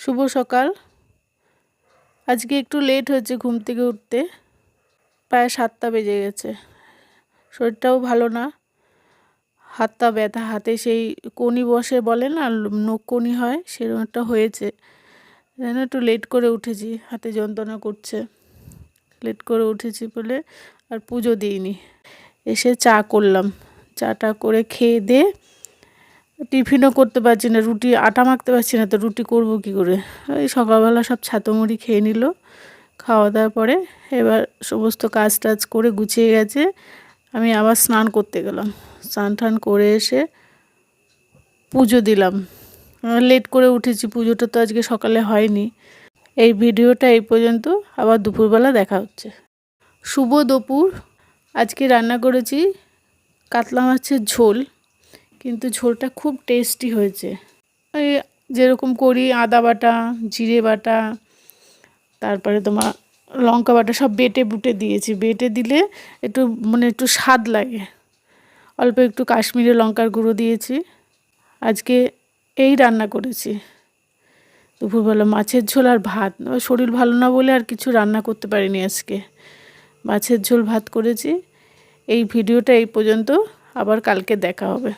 শুভ সকাল। আজকে একটু লেট হয়েছে ঘুম থেকে উঠতে, প্রায় 7টা বেজে গেছে। শরীরটাও ভালো না, হাতটা ব্যথা, হাতে সেই কনি বসে বলে না, নখ কনি হয়, সেরকম একটা হয়েছে। যেন একটু লেট করে উঠেছি, হাতে যন্ত্রণা করছে, লেট করে উঠেছি বলে আর পুজো দিইনি। এসে চা করলাম, চাটা করে খেয়ে দিয়ে টিফিনও করতে পারছি না, রুটি আটা মাখতে পারছি না, তো রুটি করব কি করে। ওই সকালবেলা সব ছাতু মুড়ি খেয়ে নিল। খাওয়া দাওয়ার পরে এবার সমস্ত কাজ টাজ করে গুছিয়ে গেছে, আমি আবার স্নান করতে গেলাম। স্নান টান করে এসে পুজো দিলাম। লেট করে উঠেছি, পুজোটা তো আজকে সকালে হয়নি। এই ভিডিওটা এই পর্যন্ত, আবার দুপুরবেলা দেখা হচ্ছে। শুভ দুপুর। আজকে রান্না করেছি কাতলা মাছের ঝোল, কিন্তু ঝোলটা খুব টেস্টি হয়েছে। এই যেরকম করি আদা বাটা, জিরে বাটা, তারপরে তোমার লঙ্কা বাটা সব বেটে বুটে দিয়েছি। বেটে দিলে একটু একটু স্বাদ লাগে। অল্প একটু কাশ্মীরি লঙ্কার গুঁড়ো দিয়েছি। আজকে এই রান্না করেছি দুপুরবেলা, মাছের ঝোল আর ভাত। শরীর ভালো না বলে আর কিছু রান্না করতে পারিনি আজকে। মাছের ঝোল ভাত করেছি। এই ভিডিওটা এই পর্যন্ত, আবার কালকে দেখা হবে।